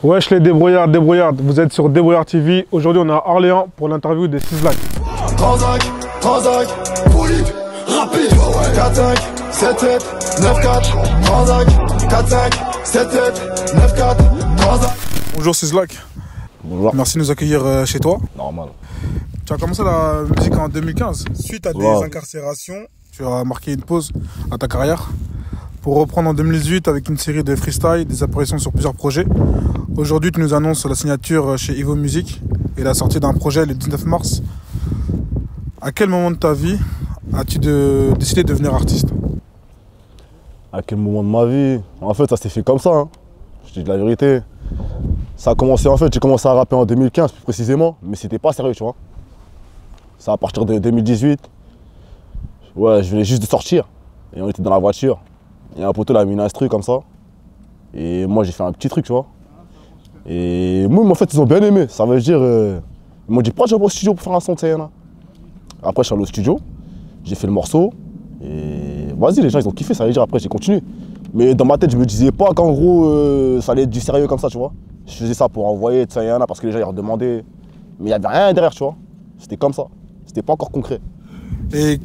Wesh les débrouillards, vous êtes sur Débrouillard TV. Aujourd'hui on est à Orléans pour l'interview des Sizzlack. Transac, polique, rapide, 4-5, 7-7, 9-4, Transac, 4-5, 7-7, 9-4, Transac. Bonjour Sizzlack. Bonjour. Merci de nous accueillir chez toi. Normal. Tu as commencé la musique en 2015. Suite à des incarcérations, tu as marqué une pause à ta carrière pour reprendre en 2018 avec une série de freestyle, des apparitions sur plusieurs projets. Aujourd'hui, tu nous annonces la signature chez Evo Music et la sortie d'un projet le 19 mars. À quel moment de ta vie as-tu décidé de devenir artiste? À quel moment de ma vie? En fait, ça s'est fait comme ça. Hein. Je dis de la vérité. Ça a commencé, en fait, j'ai commencé à rapper en 2015 plus précisément, mais c'était pas sérieux, tu vois. C'est à partir de 2018. Ouais, je venais juste de sortir. Et on était dans la voiture. Et un poteau a mis une instru comme ça. Et moi, j'ai fait un petit truc, tu vois. Et moi, en fait, ils ont bien aimé. Ça veut dire. Ils m'ont dit, pourquoi tu vas pas au studio pour faire un son, tu sais, là. Après, je suis allé au studio. J'ai fait le morceau. Et vas-y, les gens, ils ont kiffé. Ça veut dire, après, j'ai continué. Mais dans ma tête, je me disais pas qu'en gros, ça allait être du sérieux comme ça, tu vois. Je faisais ça pour envoyer, tu sais, parce que les gens, ils redemandaient. Mais il n'y avait rien derrière, tu vois. C'était comme ça. C'était pas encore concret. Et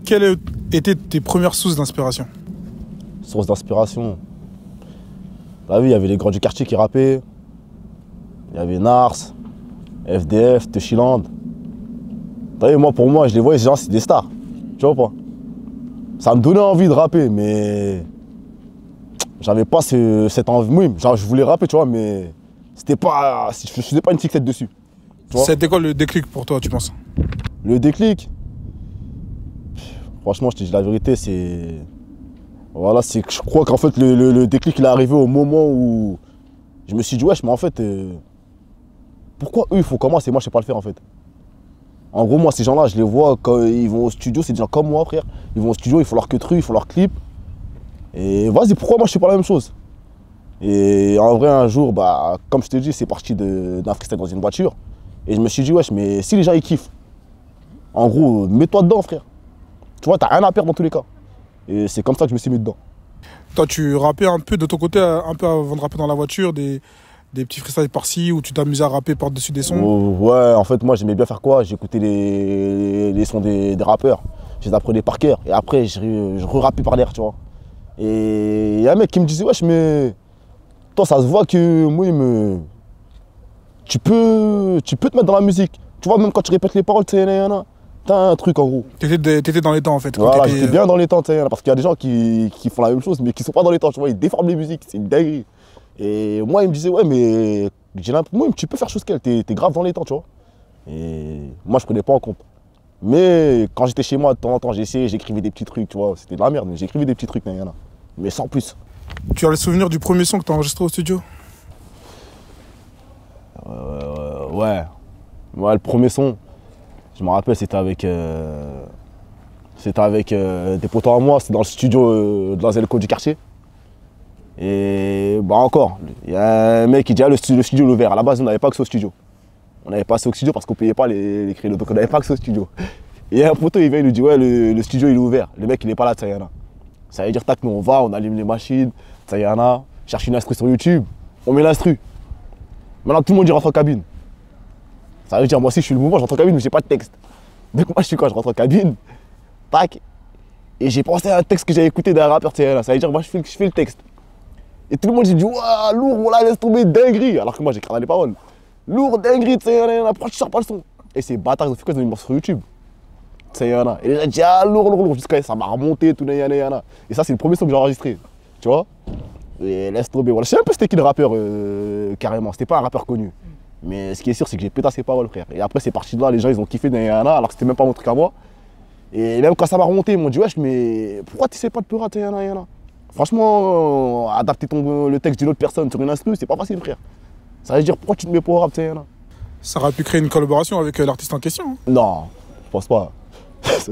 quelles étaient tes premières sources d'inspiration? Source d'inspiration. Bah oui, il y avait les grands du quartier qui rappaient. Il y avait Nars, FDF, Teshiland. T'as vu, moi, pour moi, je les voyais, ces gens, c'est des stars. Tu vois ou pas? Ça me donnait envie de rapper, mais j'avais pas cette envie. Oui, genre, je voulais rapper, tu vois, mais c'était pas. Je faisais pas une fixette dessus. C'était quoi le déclic pour toi, tu penses? Le déclic? Franchement, je te dis la vérité, c'est. Voilà, c'est que je crois qu'en fait, le déclic, il est arrivé au moment où je me suis dit, wesh, mais en fait, pourquoi eux, ils font comment et moi, je sais pas le faire, en fait. En gros, moi, ces gens-là, je les vois quand ils vont au studio, c'est des gens comme moi, frère. Ils vont au studio, ils font leur queutru, ils font leur clip. Et vas-y, pourquoi moi, je fais pas la même chose? Et en vrai, un jour, bah, comme je te dis, c'est parti d'un freestyle dans une voiture. Et je me suis dit, wesh, mais si les gens, ils kiffent, en gros, mets-toi dedans, frère. Tu vois, t'as rien à perdre dans tous les cas. Et c'est comme ça que je me suis mis dedans. Toi, tu rappais un peu de ton côté, un peu avant de rapper dans la voiture, des petits freestyles par-ci où tu t'amusais à rapper par-dessus des sons? Ouais, en fait, moi, j'aimais bien faire quoi? J'écoutais les sons des rappeurs. Je les apprenais par cœur. Et après, je re-rappais par l'air, tu vois. Et il y a un mec qui me disait, wesh, mais toi, ça se voit que moi, tu peux te mettre dans la musique. Tu vois, même quand tu répètes les paroles, tu sais, t'as un truc en gros. T'étais dans les temps en fait. Voilà, j'étais bien dans les temps, parce qu'il y a des gens qui font la même chose mais qui sont pas dans les temps, tu vois, ils déforment les musiques, c'est une dinguerie. Et moi, il me disait, ouais, mais moi, tu peux faire chose qu'elle, t'es grave dans les temps, tu vois. Et moi, je prenais pas en compte. Mais quand j'étais chez moi, de temps en temps, j'essayais, j'écrivais des petits trucs, tu vois, c'était de la merde, mais j'écrivais des petits trucs, mais sans plus. Tu as le souvenir du premier son que tu as enregistré au studio? Ouais, le premier son. Je me rappelle, c'était avec des potos à moi, c'était dans le studio de la Zelco du quartier. Et bah encore, il y a un mec qui dit ah, le studio est ouvert. À la base, on n'avait pas accès au studio. On avait pas accès au studio parce qu'on ne payait pas les créneaux, donc on n'avait pas accès au studio. Et il y a un poteau, il vient, il nous dit ouais, le studio il est ouvert. Le mec il n'est pas là, Tsayana. Ça veut dire tac, nous on va, on allume les machines, Tsayana, cherche une instru sur YouTube, on met l'instru. Maintenant tout le monde y rentre en cabine. Ça veut dire, moi aussi, je suis le mouvement, je rentre en cabine, mais j'ai pas de texte. Donc, moi, je suis quoi? Je rentre en cabine, tac, et j'ai pensé à un texte que j'avais écouté d'un rappeur, ça veut dire, moi, je fais le texte. Et tout le monde, j'ai dit, ouah, lourd, voilà, laisse tomber, dinguerie. Alors que moi, j'écris les paroles. Lourd, dinguerie, pourquoi tu sors pas le son? Et ces bâtards, ils ont fait quoi? Ils ont mis le morceau sur YouTube. Et les gens ont dit, ah, lourd, jusqu'à ça m'a remonté, tout, Et ça, c'est le premier son que j'ai enregistré, tu vois. Et laisse tomber, voilà. Je sais un peu c'était qui le rappeur, carrément, c'était pas un rappeur connu. Mais ce qui est sûr, c'est que j'ai pété ses paroles, frère. Et après, c'est parti de là, les gens, ils ont kiffé Nayana, alors que c'était même pas mon truc à moi. Et même quand ça m'a remonté, ils m'ont dit, wesh, mais pourquoi tu sais pas de peur à Nayana? Franchement, adapter le texte d'une autre personne sur une instru, c'est pas facile, frère. Ça veut dire, pourquoi tu te mets pas au rap, Nayana? Ça aurait pu créer une collaboration avec l'artiste en question, hein? Non, je pense pas. Ça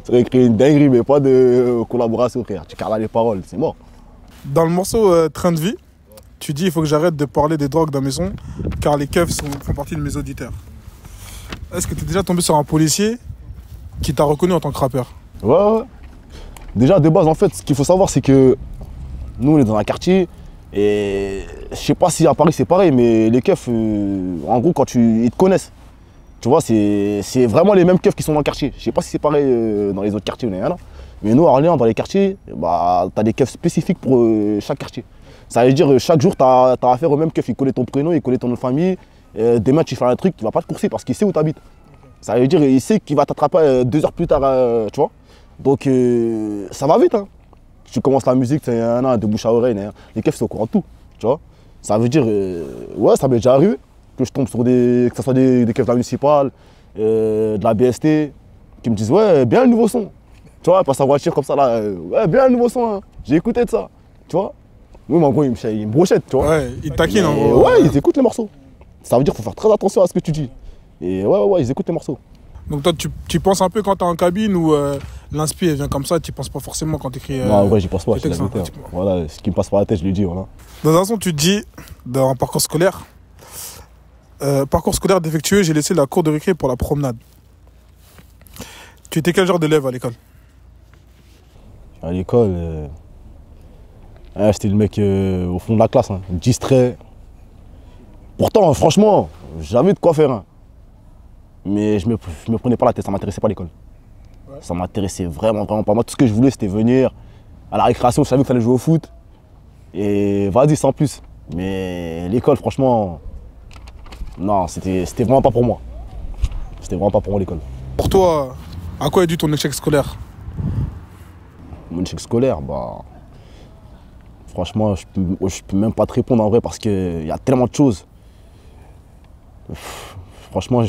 aurait créé une dinguerie, mais pas de collaboration, frère. Tu carres les paroles, c'est mort. Dans le morceau Train de vie, tu dis il faut que j'arrête de parler des drogues dans mes sons car les keufs font partie de mes auditeurs. Est-ce que tu es déjà tombé sur un policier qui t'a reconnu en tant que rappeur? Ouais. Déjà, de base, en fait, ce qu'il faut savoir, c'est que nous, on est dans un quartier Et je sais pas si à Paris c'est pareil, mais les keufs, en gros, ils te connaissent. Tu vois, c'est vraiment les mêmes keufs qui sont dans le quartier. Je sais pas si c'est pareil dans les autres quartiers, mais nous, à Orléans, dans les quartiers, bah, tu as des keufs spécifiques pour chaque quartier. Ça veut dire chaque jour, tu as affaire au même keuf. Il connaît ton prénom, il connaît ton nom de famille. Demain, tu fais un truc, il va pas te courser parce qu'il sait où tu habites. Ça veut dire il sait qu'il va t'attraper 2 heures plus tard, tu vois. Donc, ça va vite. Hein. Tu commences la musique, c'est de bouche à oreille. Les keufs sont au courant de tout, tu vois. Ça veut dire, ouais, ça m'est déjà arrivé que je tombe sur que ce soit des keufs de la municipale, de la BST, qui me disent, ouais, bien le nouveau son. Tu vois, pas sa voiture comme ça là, ouais, bien le nouveau son, hein. J'ai écouté de ça, tu vois. Oui, mais en gros, ils me brochettent, tu vois. Ouais, ils taquinent en gros. Ouais, ils écoutent les morceaux. Ça veut dire qu'il faut faire très attention à ce que tu dis. Et ouais, ils écoutent les morceaux. Donc toi, tu penses un peu quand t'es en cabine ou l'inspi elle vient comme ça, tu penses pas forcément quand t'écris. Non, ouais, j'y pense pas, c'est la textes, vérité. Voilà, ce qui me passe par la tête, je le dis, voilà. Dans un son, tu te dis, dans un parcours scolaire, défectueux, j'ai laissé la cour de récré pour la promenade. Tu étais quel genre d'élève à l'école? À l'école, j'étais le mec au fond de la classe, hein, distrait. Pourtant, franchement, j'avais de quoi faire. Hein. Mais je me prenais pas la tête, ça m'intéressait pas l'école. Ouais. Ça m'intéressait vraiment pas. Moi, tout ce que je voulais, c'était venir à la récréation, je savais qu'il fallait jouer au foot. Et vas-y, sans plus. Mais l'école, franchement, non, c'était vraiment pas pour moi. C'était vraiment pas pour moi l'école. Pour toi, à quoi est dû ton échec scolaire? Mon échec scolaire, bah... Franchement, je peux même pas te répondre en vrai parce qu'il y a tellement de choses. Franchement,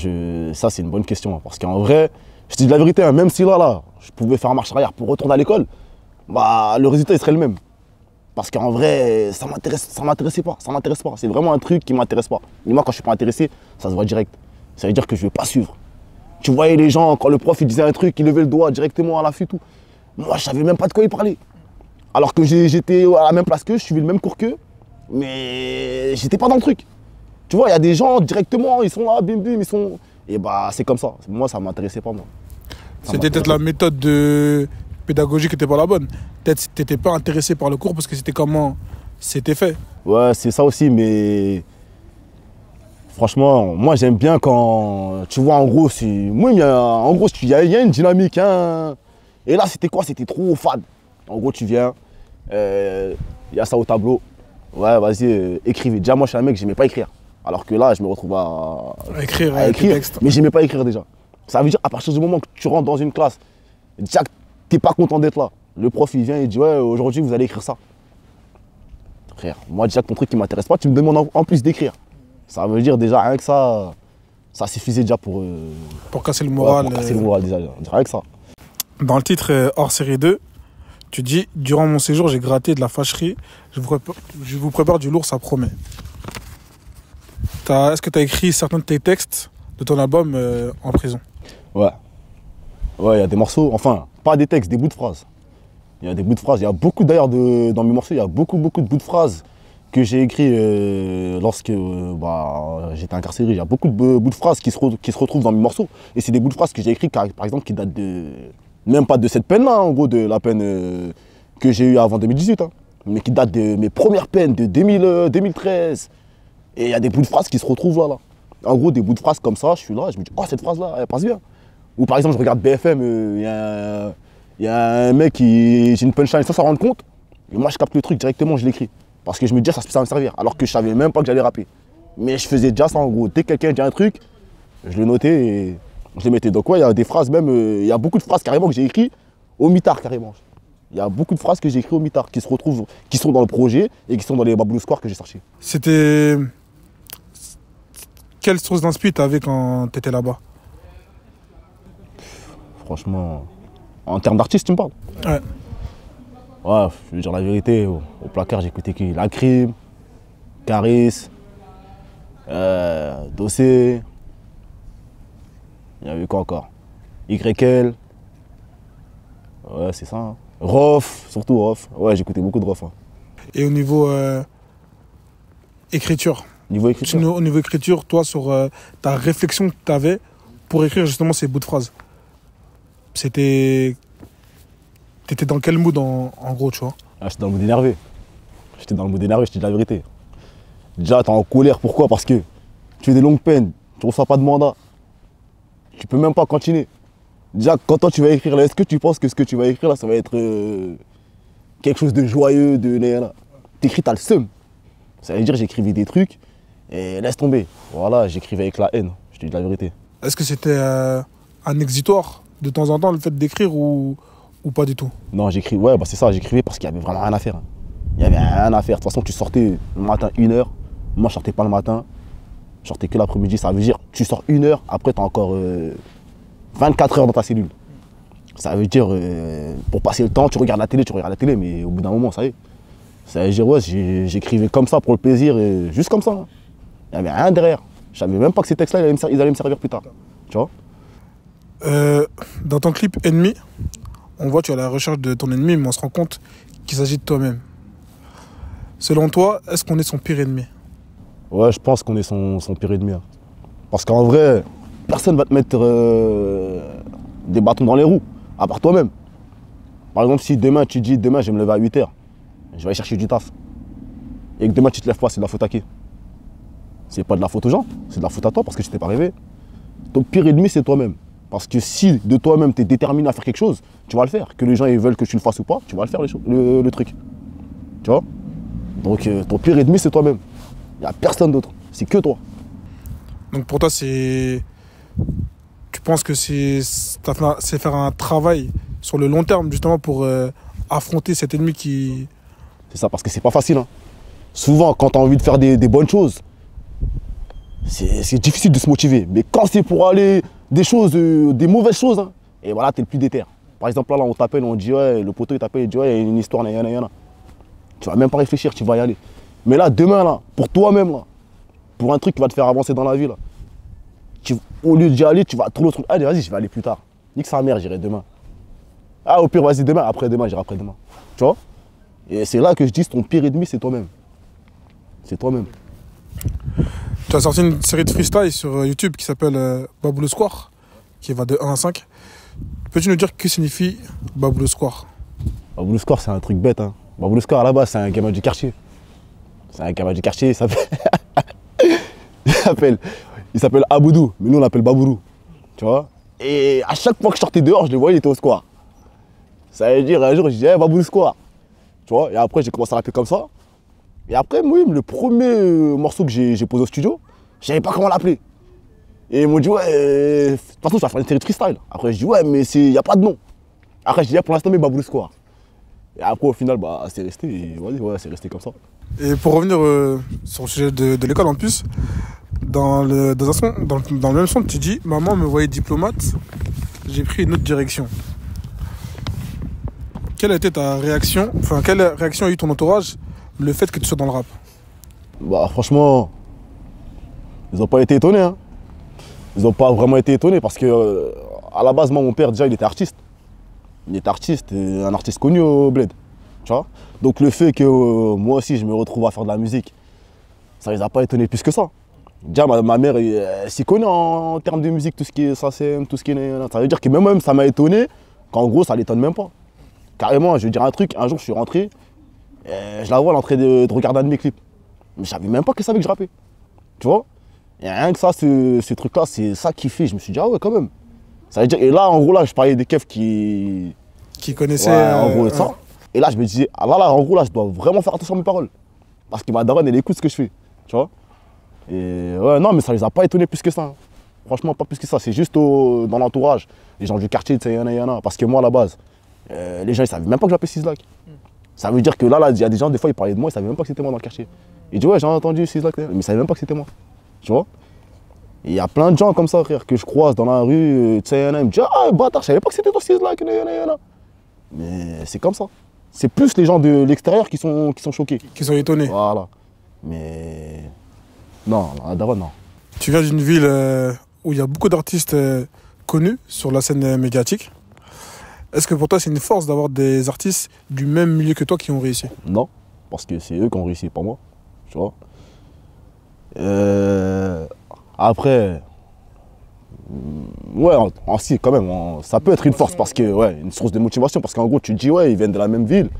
ça c'est une bonne question. Parce qu'en vrai, je te dis la vérité, hein, même si là, je pouvais faire marche arrière pour retourner à l'école, bah, le résultat il serait le même. Parce qu'en vrai, ça m'intéressait pas. Ça m'intéresse pas. C'est vraiment un truc qui m'intéresse pas. Mais moi, quand je suis pas intéressé, ça se voit direct. Ça veut dire que je vais pas suivre. Tu voyais les gens, quand le prof il disait un truc, il levait le doigt directement à l'affût, tout. Moi, je savais même pas de quoi il parlait. Alors que j'étais à la même place qu'eux, je suivais le même cours qu'eux, mais j'étais pas dans le truc. Tu vois, il y a des gens directement, ils sont là, bim bim, ils sont... Et bah c'est comme ça. Moi, ça m'intéressait pas, moi. C'était peut-être la méthode de pédagogie qui était pas la bonne. Peut-être que t'étais pas intéressé par le cours parce que c'était comment c'était fait. Ouais, c'est ça aussi, mais... Franchement, moi j'aime bien quand... Tu vois, en gros, moi, il y a une dynamique, hein. Et là, c'était quoi? C'était trop fade. En gros, tu viens, il y a ça au tableau. Ouais, vas-y, écrivez. Déjà, moi, je suis un mec, j'aimais pas écrire. Alors que là, je me retrouve à écrire. Mais j'aimais pas écrire déjà. Ça veut dire, à partir du moment que tu rentres dans une classe, déjà que t'es pas content d'être là, le prof, il vient et dit, ouais, aujourd'hui, vous allez écrire ça. Frère, moi, déjà que ton truc qui m'intéresse pas, tu me demandes en plus d'écrire. Ça veut dire déjà, rien que ça suffisait déjà pour casser le moral. Pour casser le moral, déjà, rien que ça. Dans le titre hors série 2, tu dis, durant mon séjour, j'ai gratté de la fâcherie. Je vous prépare du lourd, ça promet. Est-ce que tu as écrit certains de tes textes de ton album en prison? Ouais. Ouais, il y a des morceaux, enfin, pas des textes, des bouts de phrases. Il y a des bouts de phrases. Il y a beaucoup, d'ailleurs, dans mes morceaux, il y a beaucoup de bouts de phrases que j'ai écrits lorsque j'étais incarcéré. Il y a beaucoup de bouts de phrases qui se retrouvent dans mes morceaux. Et c'est des bouts de phrases que j'ai écrits, par exemple, qui datent même pas de cette peine-là, en gros, de la peine que j'ai eue avant 2018, hein, mais qui datent de mes premières peines de 2013. Et il y a des bouts de phrases qui se retrouvent là. En gros, des bouts de phrases comme ça, je suis là, je me dis, oh, cette phrase-là, elle passe bien. Ou par exemple, je regarde BFM, il y a un mec qui... J'ai une punchline sans s'en rendre compte. Et moi, je capte le truc directement, je l'écris. Parce que je me dis, ça va me servir. Alors que je savais même pas que j'allais rapper. Mais je faisais déjà ça, en gros. Dès que quelqu'un dit un truc, je le notais et je les mettais. Donc ouais, il y a des phrases même, il y a beaucoup de phrases carrément que j'ai écrites au mitard, carrément. Il y a beaucoup de phrases que j'ai écrites au mitard, qui se retrouvent, qui sont dans le projet et qui sont dans les Babylou Square que j'ai sortis. C'était... Quelle source d'inspi t'avais quand t'étais là-bas? Franchement, en termes d'artiste, tu me parles? Ouais. Ouais, je veux dire la vérité, au placard, j'écoutais qui? La Crime, Caris, Dossé, il y avait quoi encore? YL, ouais, c'est ça. Hein. Rof, surtout Rof. Ouais, j'écoutais beaucoup de Rof. Hein. Et au niveau écriture? Au niveau écriture, toi, sur ta réflexion que tu avais pour écrire justement ces bouts de phrases, t'étais dans quel mood en gros, tu vois? Ah, j'étais dans le mood énervé. J'étais dans le mode énervé, je te dis la vérité. Déjà, t'es en colère, pourquoi? Parce que tu fais des longues peines, tu reçois pas de mandat. Tu peux même pas continuer. Déjà, quand toi tu vas écrire là, est-ce que tu penses que ce que tu vas écrire là, ça va être quelque chose de joyeux, de néana? T'écris, t'as le seum. Ça veut dire j'écrivais des trucs et laisse tomber. Voilà, j'écrivais avec la haine, je te dis la vérité. Est-ce que c'était un exitoire de temps en temps, le fait d'écrire ou pas du tout? Non, j'écrivais, ouais, bah c'est ça, j'écrivais parce qu'il y avait vraiment rien à faire. Il y avait rien à faire. De toute façon, tu sortais le matin 1 heure. Moi, je sortais pas le matin. Je sortais que l'après-midi. Ça veut dire, tu sors 1 heure, après, tu as encore 24 heures dans ta cellule. Ça veut dire, pour passer le temps, tu regardes la télé, mais au bout d'un moment, ça y est. Ça veut dire, ouais, j'écrivais comme ça pour le plaisir, et juste comme ça. Hein. Il n'y avait rien derrière. Je savais même pas que ces textes-là, ils allaient me servir plus tard. Tu vois? Dans ton clip Ennemi, on voit que tu es à la recherche de ton ennemi, mais on se rend compte qu'il s'agit de toi-même. Selon toi, est-ce qu'on est son pire ennemi? Ouais, je pense qu'on est son pire ennemi. Hein. Parce qu'en vrai, personne va te mettre des bâtons dans les roues, à part toi-même. Par exemple, si demain tu dis, demain je vais me lever à 8 h, je vais aller chercher du taf. Et que demain tu te lèves pas, c'est de la faute à qui? C'est pas de la faute aux gens, c'est de la faute à toi parce que tu t'es pas réveillé. Ton pire ennemi, c'est toi-même. Parce que si de toi-même tu es déterminé à faire quelque chose, tu vas le faire. Que les gens ils veulent que tu le fasses ou pas, tu vas le faire le truc. Tu vois? Donc ton pire ennemi, c'est toi-même. Il n'y a personne d'autre, c'est que toi. Donc pour toi, tu penses que c'est faire un travail sur le long terme justement pour affronter cet ennemi qui... C'est ça, parce que c'est pas facile. Hein. Souvent, quand tu as envie de faire des bonnes choses, c'est difficile de se motiver. Mais quand c'est pour aller des mauvaises choses, hein, et voilà, tu es le plus déter. Par exemple, là on t'appelle, on dit, ouais, le poteau il t'appelle, il dit, ouais, il y a une histoire, yana. Tu vas même pas réfléchir, tu vas y aller. Mais là, demain, là, pour toi-même, là, pour un truc qui va te faire avancer dans la vie, là, au lieu d'y aller, tu vas trouver le truc. Allez, vas-y, je vais aller plus tard. Nique sa mère, j'irai demain. Ah, au pire, vas-y, demain, après-demain, j'irai après-demain. Tu vois? Et c'est là que je dis, ton pire ennemi, c'est toi-même. C'est toi-même. Tu as sorti une série de freestyle sur YouTube qui s'appelle Babou le Square, qui va de 1 à 5. Peux-tu nous dire que signifie Babou le Square? Babou le Square, c'est un truc bête. Hein. Babou le Square, à la base, c'est un gamin du quartier. C'est un gamin du quartier, il s'appelle Aboudou, mais nous on l'appelle Babourou. Tu vois? Et à chaque fois que je sortais dehors, je le voyais, il était au square. Ça veut dire, un jour, je disais, hey, Babou le Square. Tu vois? Et après, j'ai commencé à l'appeler comme ça. Et après, moi, le premier morceau que j'ai posé au studio, je savais pas comment l'appeler. Et ils m'ont dit, ouais, de toute façon, tu vas faire une série de freestyle. Après, je dis, ouais, mais il n'y a pas de nom. Après, je dis, pour l'instant, mais Babou le Square. Et après, au final, bah, c'est resté. Et ouais, c'est resté comme ça. Et pour revenir sur le sujet de l'école en plus, dans le même son, tu dis, maman me voyait diplomate, j'ai pris une autre direction. Quelle a été ta réaction, quelle réaction a eu ton entourage, le fait que tu sois dans le rap? Bah franchement, ils n'ont pas été étonnés. Hein. Ils n'ont pas vraiment été étonnés parce que à la base, moi, mon père, déjà, il était artiste. Il était artiste, un artiste connu au Bled. Tu vois? Donc le fait que moi aussi, je me retrouve à faire de la musique, ça les a pas étonnés plus que ça. Déjà, ma mère, elle s'y connaît en termes de musique, tout ce qui est SACEM, tout ce qui est... Ça veut dire que même ça m'a étonné, qu'en gros, ça l'étonne même pas. Carrément, je vais dire un truc, un jour, je suis rentré, je la vois, elle est en train de regarder un de mes clips. Mais je savais même pas qu'elle savait que je rappais. Tu vois? Et rien que ça, ce truc-là, c'est ça qui fait. Je me suis dit, ah ouais, quand même. Ça veut dire, et là, en gros, là, je parlais des keufs qui connaissaient... Ouais, en gros, ça. Et là, je me disais, ah là, en gros, là, je dois vraiment faire attention à mes paroles. Parce que ma daronne, elle écoute ce que je fais. Tu vois? Et ouais, non, mais ça les a pas étonnés plus que ça. Hein. Franchement, pas plus que ça. C'est juste dans l'entourage. Les gens du quartier, tu sais, y'en a. Parce que moi, à la base, les gens, ils savaient même pas que j'appelais Sizzlack. Ça veut dire que là, il y a des gens, des fois, ils parlaient de moi, ils savaient même pas que c'était moi dans le quartier. Ils disent, ouais, j'ai entendu Sizzlack, mais ils savaient même pas que c'était moi. Tu vois? Et il y a plein de gens comme ça, frère, que je croise dans la rue, tu sais, ils me disent, ah, bâtard, je savais pas que c'était toi Sizzlack, mais c'est comme ça. C'est plus les gens de l'extérieur qui sont choqués. Qui sont étonnés. Voilà. Mais non, à Daron, non. Tu viens d'une ville où il y a beaucoup d'artistes connus sur la scène médiatique. Est-ce que pour toi, c'est une force d'avoir des artistes du même milieu que toi qui ont réussi? Non, parce que c'est eux qui ont réussi, pas moi. Tu vois. Après, ouais, si, quand même, ça peut être une force parce que, ouais, une source de motivation. Parce qu'en gros, tu te dis, ouais, ils viennent de la même ville.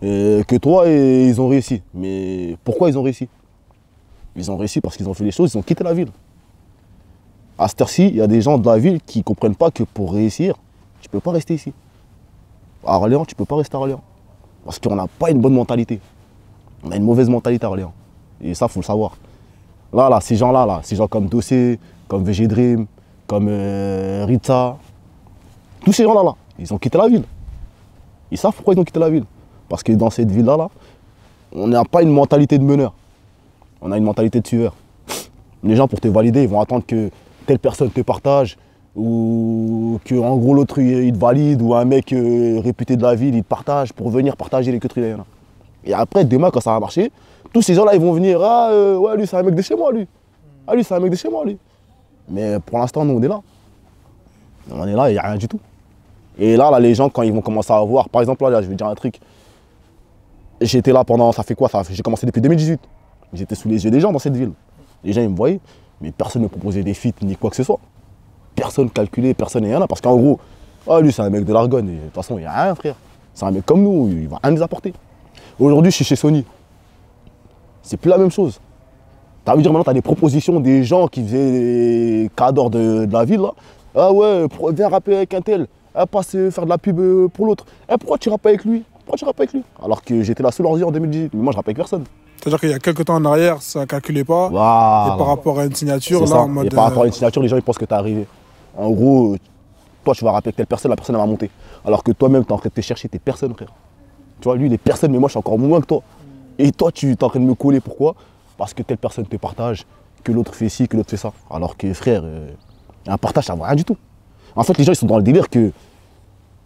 que toi, et ils ont réussi. Mais pourquoi ils ont réussi? Ils ont réussi parce qu'ils ont fait les choses, ils ont quitté la ville. À cette heure-ci, il y a des gens de la ville qui ne comprennent pas que pour réussir, tu ne peux pas rester ici. À Orléans, tu ne peux pas rester à Orléans. Parce qu'on n'a pas une bonne mentalité. On a une mauvaise mentalité à Orléans. Et ça, il faut le savoir. Là, ces gens-là, ces gens comme Dossé, comme VG Dream, comme Ritza, tous ces gens-là, ils ont quitté la ville. Ils savent pourquoi ils ont quitté la ville. Parce que dans cette ville-là, on n'a pas une mentalité de meneur. On a une mentalité de suiveur. Les gens, pour te valider, ils vont attendre que telle personne te partage, ou que en gros l'autre il te valide, ou un mec réputé de la ville il te partage pour venir partager les queutries. Et après, demain, quand ça va marcher, tous ces gens-là ils vont venir, ah ouais, lui c'est un mec de chez moi, lui. Ah lui c'est un mec de chez moi, lui. Mais pour l'instant, nous on est là. On est là, il n'y a rien du tout. Et là, les gens, quand ils vont commencer à voir, par exemple, là, je vais dire un truc. J'étais là pendant, ça fait quoi? J'ai commencé depuis 2018. J'étais sous les yeux des gens dans cette ville. Les gens, ils me voyaient, mais personne ne me proposait des feats ni quoi que ce soit. Personne calculé, personne n'est rien là. Parce qu'en gros, ah, lui, c'est un mec de l'Argonne. De toute façon, il n'y a rien, frère. C'est un mec comme nous, il va rien nous apporter. Aujourd'hui, je suis chez Sony. C'est plus la même chose. Ça veut dire maintenant, tu as des propositions des gens qui faisaient des cadors de la ville. Là. Ah ouais, viens rapper avec un tel. Passe faire de la pub pour l'autre. Pourquoi tu rappes avec lui? Pourquoi tu rappes avec lui? Alors que j'étais là sous leurs yeux en 2018. Mais moi, je rappe avec personne. C'est-à-dire qu'il y a quelques temps en arrière, ça ne calculait pas. Voilà. Et par rapport à une signature, là, ça. en mode. Et par rapport à une signature, les gens ils pensent que tu es arrivé. En gros, toi, tu vas rapper avec telle personne, la personne elle va monter. Alors que toi-même, tu es en train de te chercher tes personnes, frère. Tu vois, lui, il est personne, mais moi, je suis encore moins que toi. Et toi, tu es en train de me coller. Pourquoi? Parce que telle personne te partage, que l'autre fait ci, que l'autre fait ça. Alors que, frère, un partage, ça ne vaut rien du tout. En fait, les gens, ils sont dans le délire que.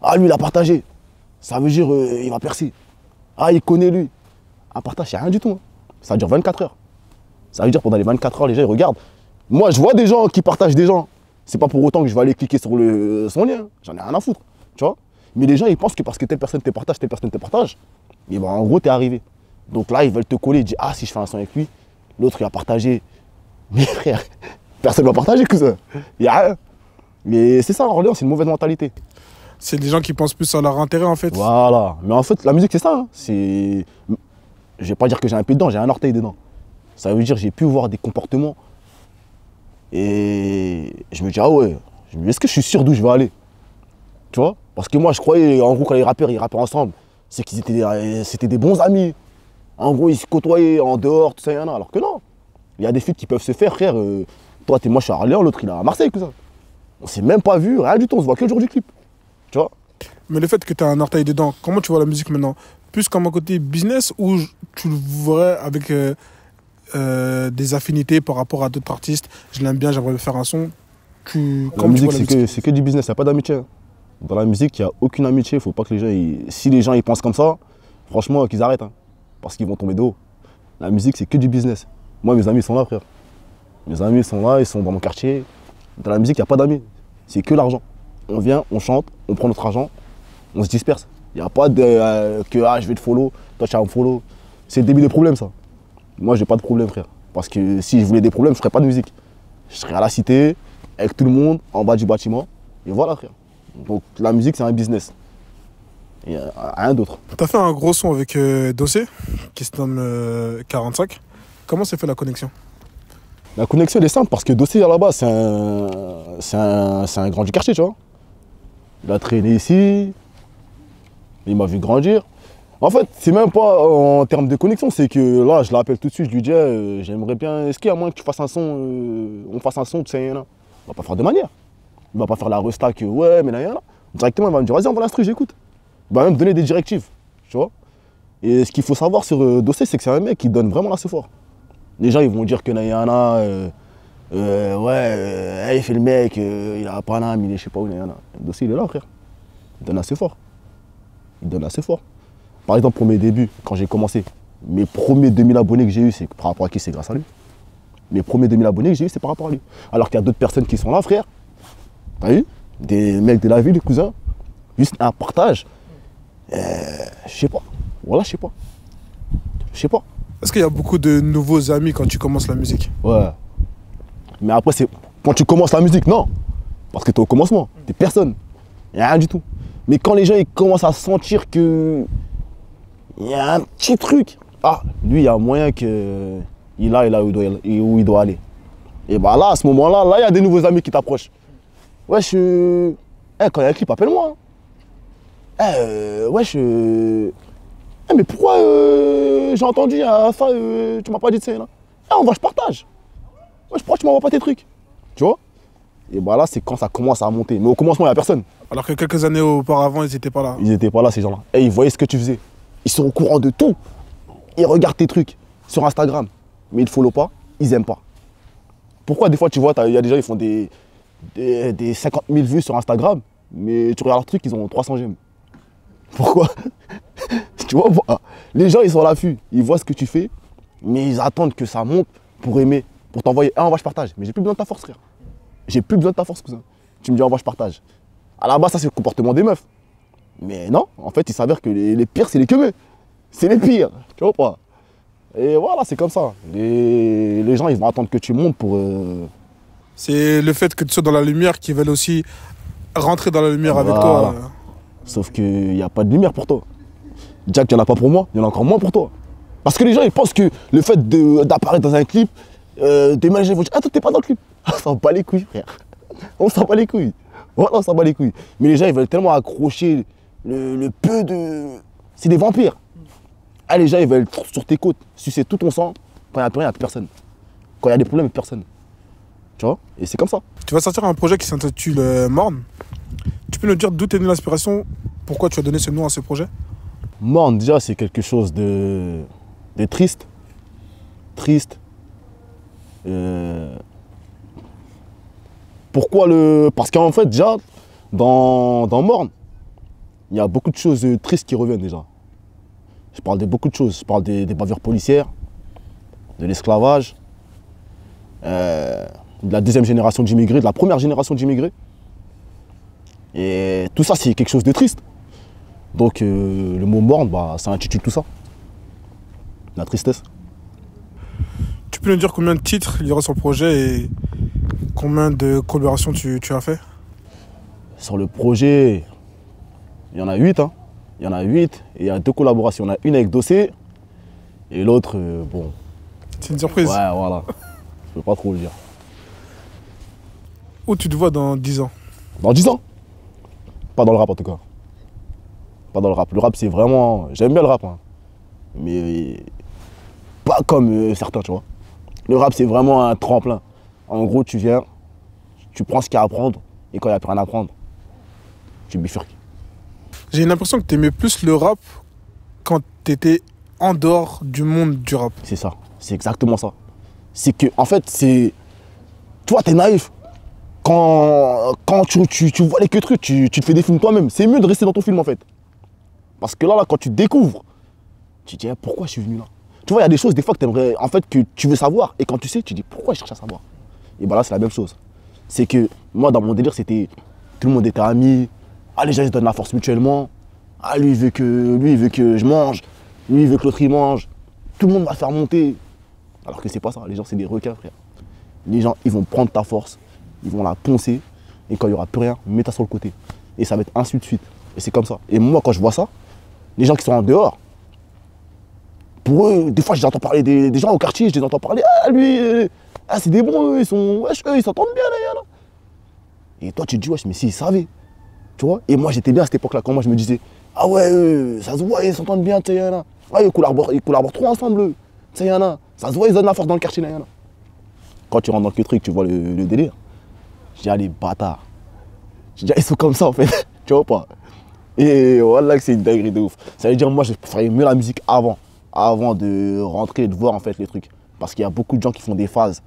Ah, lui, il a partagé. Ça veut dire il va percer. Ah, il connaît lui. Un partage, c'est rien du tout. Hein. Ça dure 24 heures. Ça veut dire pendant les 24 heures, les gens ils regardent. Moi, je vois des gens qui partagent des gens. C'est pas pour autant que je vais aller cliquer sur son lien. J'en ai rien à foutre. Tu vois? Mais les gens, ils pensent que parce que telle personne te partage, et ben, en gros, t'es arrivé. Donc là, ils veulent te coller. Ils disent, ah, si je fais un son avec lui, l'autre, il va partager. Mais frère, personne ne va partager, cousin. Il n'y a rien. Mais c'est ça, Orléans, c'est une mauvaise mentalité. C'est des gens qui pensent plus à leur intérêt, en fait. Voilà. Mais en fait, la musique, c'est ça. Hein. Je vais pas dire que j'ai un pied dedans, j'ai un orteil dedans. Ça veut dire que j'ai pu voir des comportements. Et je me dis, ah ouais, est-ce que je suis sûr d'où je vais aller? Tu vois? Parce que moi, je croyais, en gros, quand les rappeurs, ils rappaient ensemble, c'est qu'ils c'était des bons amis. En gros, ils se côtoyaient en dehors, tout ça, y en a. Alors que non. Il y a des feats qui peuvent se faire, frère. Toi, moi, je suis à Orléans, l'autre, il est à Marseille, tout ça. On s'est même pas vu, rien du tout, on se voit que le jour du clip. Tu vois? Mais le fait que tu as un orteil dedans, comment tu vois la musique maintenant? Plus comme un côté business ou tu le vois avec des affinités par rapport à d'autres artistes? Je l'aime bien, j'aimerais faire un son. La musique, c'est que du business, il n'y a pas d'amitié. Hein. Dans la musique, il n'y a aucune amitié. Il faut pas que les gens, si les gens ils pensent comme ça, franchement, qu'ils arrêtent. Hein, parce qu'ils vont tomber de haut. La musique, c'est que du business. Moi, mes amis, ils sont là, frère. Mes amis, ils sont là, ils sont dans mon quartier. Dans la musique, il n'y a pas d'amis. C'est que l'argent. On vient, on chante, on prend notre argent, on se disperse. Il n'y a pas de que je vais te follow, toi tu vas me follow. C'est le début des problèmes, ça. Moi, j'ai pas de problème, frère. Parce que si je voulais des problèmes, je ferais pas de musique. Je serais à la cité, avec tout le monde, en bas du bâtiment. Et voilà, frère. Donc la musique, c'est un business. Et rien d'autre. Tu as fait un gros son avec Dossé, qui se nomme 45. Comment s'est fait la connexion? La connexion, elle est simple, parce que Dossé, à la base, c'est un grand du quartier, tu vois. Il a traîné ici, il m'a vu grandir. En fait, c'est même pas en termes de connexion, c'est que là, je l'appelle tout de suite, je lui dis, j'aimerais bien, est-ce qu'il y a moyen que tu fasses un son, on fasse un son, tu sais, là. Il va pas faire de manière. Il va pas faire la resta que, ouais, mais là, là. Directement, il va me dire, vas-y, on va l'instru, j'écoute. Il va même me donner des directives, tu vois. Et ce qu'il faut savoir sur Dossé, c'est que c'est un mec qui donne vraiment l'assez fort. Les gens, ils vont dire que Nayana, il fait le mec, il a pas l'âme, il est je sais pas où, Nayana. Dossé, il est là, frère. Il donne assez fort. Il donne assez fort. Par exemple, pour mes débuts, quand j'ai commencé, mes premiers 2000 abonnés que j'ai eu, c'est par rapport à qui? C'est grâce à lui. Mes premiers 2000 abonnés que j'ai eu, c'est par rapport à lui. Alors qu'il y a d'autres personnes qui sont là, frère. T'as vu? Des mecs de la ville, des cousins. Juste un partage. Je sais pas. Voilà, je sais pas. Je sais pas. Est-ce qu'il y a beaucoup de nouveaux amis quand tu commences la musique? Ouais. Mais après, c'est quand tu commences la musique, non. Parce que t'es au commencement. T'es personne. Il n'y a rien du tout. Mais quand les gens ils commencent à sentir que il y a un petit truc. Ah, lui, il y a moyen qu'il aille là où il doit aller. Et bah là, à ce moment-là, là, il y a des nouveaux amis qui t'approchent. Wesh, quand il y a un clip, appelle-moi. Wesh, mais pourquoi j'ai entendu ça, tu m'as pas dit de ça là. Je partage. Wesh, pourquoi tu m'envoies pas tes trucs? Tu vois? Et bah là, c'est quand ça commence à monter. Mais au commencement, il n'y a personne. Alors que quelques années auparavant, ils n'étaient pas là. Ils n'étaient pas là, ces gens-là. Et ils voyaient ce que tu faisais. Ils sont au courant de tout. Ils regardent tes trucs sur Instagram. Mais ils ne te follow pas, ils n'aiment pas. Pourquoi des fois, tu vois, il y a des gens qui font des 50 000 vues sur Instagram, mais tu regardes leurs trucs, ils ont 300 j'aime. Pourquoi? Tu vois, les gens, ils sont à l'affût. Ils voient ce que tu fais, mais ils attendent que ça monte pour aimer, pour t'envoyer. Envoie, je partage. Mais j'ai plus besoin de ta force, frère. J'ai plus besoin de ta force, cousin. Tu me dis, envoie, je partage. À la base, ça, c'est le comportement des meufs. Mais non, en fait, il s'avère que les pires, c'est les queumeux. C'est les pires. Tu vois pas? Et voilà, c'est comme ça. Les gens, ils vont attendre que tu montes pour... C'est le fait que tu sois dans la lumière qui veulent aussi rentrer dans la lumière avec toi. Sauf qu'il n'y a pas de lumière pour toi. Jack, il n'y en a pas pour moi, il y en a encore moins pour toi. Parce que les gens, ils pensent que le fait d'apparaître dans un clip, des mecs, ils vont dire, ah, toi, t'es pas dans le clip. On s'en bat les couilles, frère. On s'en bat les couilles. Voilà, on s'en bat les couilles. Mais les gens, ils veulent tellement accrocher le peu de... C'est des vampires. Ah, les gens, ils veulent sur tes côtes, sucer tout ton sang. Quand il n'y a plus rien, il n'y a personne. Quand il y a des problèmes, il n'y a personne. Tu vois? Et c'est comme ça. Tu vas sortir un projet qui s'intitule Morne. Tu peux nous dire d'où t'es venue l'inspiration? Pourquoi tu as donné ce nom à ce projet? Morne, déjà, c'est quelque chose de triste. Triste. Pourquoi Parce qu'en fait, déjà, dans Morne, il y a beaucoup de choses tristes qui reviennent déjà. Je parle de beaucoup de choses. Je parle des bavures policières, de l'esclavage, de la deuxième génération d'immigrés, de la première génération d'immigrés. Et tout ça, c'est quelque chose de triste. Donc le mot morne, bah, ça intitule tout ça. La tristesse. Tu peux nous dire combien de titres il y aura sur le projet et combien de collaborations tu as fait? Sur le projet, il y en a 8. Hein. Il y en a 8 et il y a 2 collaborations. Il y en a une avec Dossé et l'autre, bon. C'est une surprise. Ouais, voilà. Je peux pas trop le dire. Où tu te vois dans 10 ans? Dans 10 ans? Pas dans le rap en tout cas. Pas dans le rap. Le rap, c'est vraiment... J'aime bien le rap, hein. Mais pas comme certains, tu vois. Le rap, c'est vraiment un tremplin. En gros, tu viens, tu prends ce qu'il y a à apprendre et quand il n'y a plus rien à apprendre, tu bifurques. J'ai l'impression que tu aimais plus le rap quand tu étais en dehors du monde du rap. C'est ça, c'est exactement ça. C'est que, en fait, c'est... Toi, t'es naïf. Quand tu vois les que trucs, tu te fais des films toi-même. C'est mieux de rester dans ton film, en fait. Parce que là, quand tu découvres, tu te dis, pourquoi je suis venu là? Tu vois, il y a des choses, des fois, que t'aimerais, en fait, que tu veux savoir. Et quand tu sais, tu te dis, pourquoi je cherche à savoir? Et ben là, c'est la même chose. C'est que, moi, dans mon délire, c'était... Tout le monde était amis. Ah, les gens, ils se donnent la force mutuellement. Ah, lui, il veut que je mange. Lui, il veut que l'autre, il mange. Tout le monde va faire monter. Alors que c'est pas ça. Les gens, c'est des requins, frère. Les gens, ils vont prendre ta force. Ils vont la poncer. Et quand il n'y aura plus rien, mets-toi sur le côté. Et ça va être ainsi de suite. Et c'est comme ça. Et moi, quand je vois ça, les gens qui sont en dehors, pour eux, des fois, je les entends parler des gens au quartier, je les entends parler, ah, lui, c'est des bons, eux, ils s'entendent bien, là. Et toi, tu te dis, wesh, mais s'ils savaient, tu vois. Et moi, j'étais bien à cette époque-là, quand moi, je me disais, ah ouais, ça se voit, ils s'entendent bien, tu sais, y'en a. Ouais, ils collaborent trop ensemble, tu sais, y'en a. Ça se voit, ils donnent la force dans le quartier, là, y'en a. Quand tu rentres dans le truc, tu vois le délire. Je dis, ah, les bâtards. Je dis, ah, ils sont comme ça, en fait, tu vois pas. Et voilà que c'est une dinguerie de ouf. Ça veut dire, moi, je ferais mieux la musique avant de rentrer et de voir en fait les trucs. Parce qu'il y a beaucoup de gens qui font des phases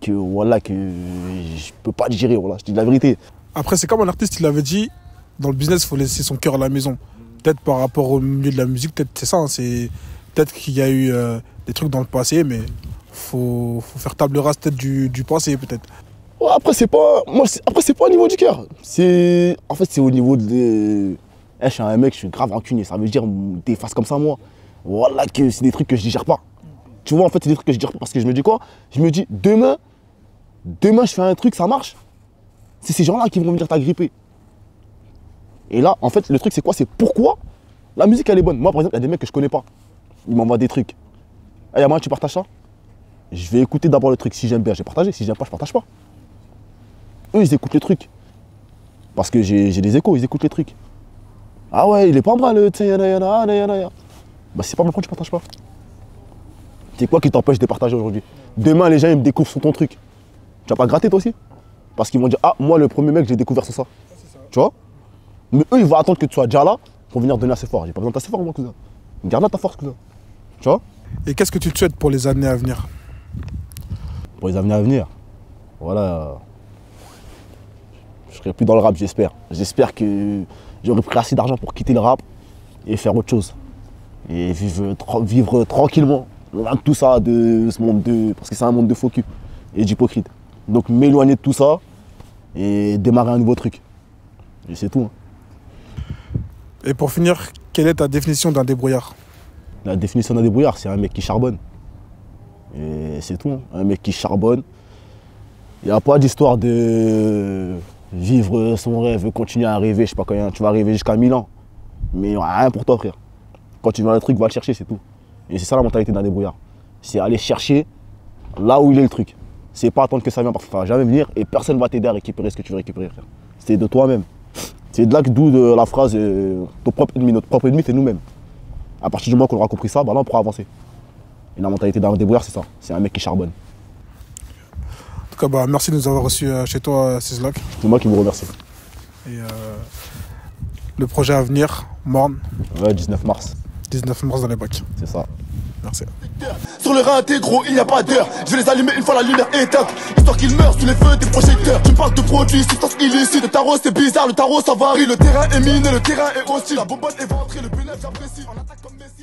que voilà que je peux pas digérer, voilà, je dis la vérité. Après, c'est comme un artiste, il avait dit, dans le business, il faut laisser son cœur à la maison. Peut-être par rapport au milieu de la musique, peut-être c'est ça, hein, c'est peut-être qu'il y a eu des trucs dans le passé, mais faut faire table rase peut-être du passé, peut-être. Ouais, après c'est pas au niveau du cœur. En fait c'est au niveau de... je suis un mec, je suis grave rancunier, ça veut dire des faces comme ça moi. Voilà que c'est des trucs que je digère pas. Tu vois, en fait c'est des trucs que je digère pas parce que je me dis quoi? Je me dis demain je fais un truc, ça marche. C'est ces gens-là qui vont venir t'agripper. Et là, en fait, le truc c'est quoi? C'est pourquoi La musique, elle est bonne. Moi, par exemple, il y a des mecs que je connais pas. Ils m'envoient des trucs. Ah, Yaman, tu partages ça? Je vais écouter d'abord le truc. Si j'aime bien, je vais partager. Si j'aime pas, je partage pas. Eux, ils écoutent le truc. Parce que j'ai des échos, ils écoutent les trucs. Ah ouais, il est pas mal, tu sais, yana. Bah, c'est pas mal, pourquoi tu partages pas? C'est quoi qui t'empêche de partager aujourd'hui? Demain, les gens, ils me découvrent sur ton truc. Tu vas pas gratter, toi aussi? Parce qu'ils vont dire, ah, moi, le premier mec, j'ai découvert sur ça. Tu vois? Mais eux, ils vont attendre que tu sois déjà là pour venir donner assez fort. J'ai pas besoin de assez fort, moi, cousin. Garde là ta force, cousin. Tu vois? Et qu'est-ce que tu te souhaites pour les années à venir? Pour les années à venir, voilà. Je serai plus dans le rap, j'espère. J'espère que j'aurai pris assez d'argent pour quitter le rap et faire autre chose. Et vivre tranquillement, loin de tout ça, de ce monde parce que c'est un monde de faux cul et d'hypocrite. Donc m'éloigner de tout ça et démarrer un nouveau truc. Et c'est tout. Hein. Et pour finir, quelle est ta définition d'un débrouillard? La définition d'un débrouillard, c'est un mec qui charbonne. Et c'est tout. Hein. Un mec qui charbonne. Il n'y a pas d'histoire de vivre son rêve, continuer à rêver, je sais pas quand tu vas arriver jusqu'à 1000 ans. Mais il n'y aura rien pour t'offrir. Quand tu veux un truc, va le chercher, c'est tout. Et c'est ça la mentalité d'un débrouillard. C'est aller chercher là où il est le truc. C'est pas attendre que ça vienne parce que ça va jamais venir et personne ne va t'aider à récupérer ce que tu veux récupérer, frère. C'est de toi-même. C'est de là que d'où de la phrase ton propre ennemi, notre propre ennemi, c'est nous-mêmes. À partir du moment qu'on aura compris ça, bah là on pourra avancer. Et la mentalité d'un débrouillard, c'est ça. C'est un mec qui charbonne. En tout cas, bah, merci de nous avoir reçus chez toi, Sizzlock. C'est moi qui vous remercie. Et le projet à venir, Morne. Ouais, 19 mars. 19 mars dans les bacs. C'est ça. Merci. Sur le rein intégro, il n'y a pas d'heure. Je vais les allumer une fois la lumière éteinte. Histoire qu'ils meurent sous les feux des projecteurs. Tu me parles de produits, substances illicites. Le tarot c'est bizarre, le tarot ça varie. Le terrain est miné, le terrain est hostile. La bonbonne est ventrée, le punais j'apprécie. En attaque comme Messi.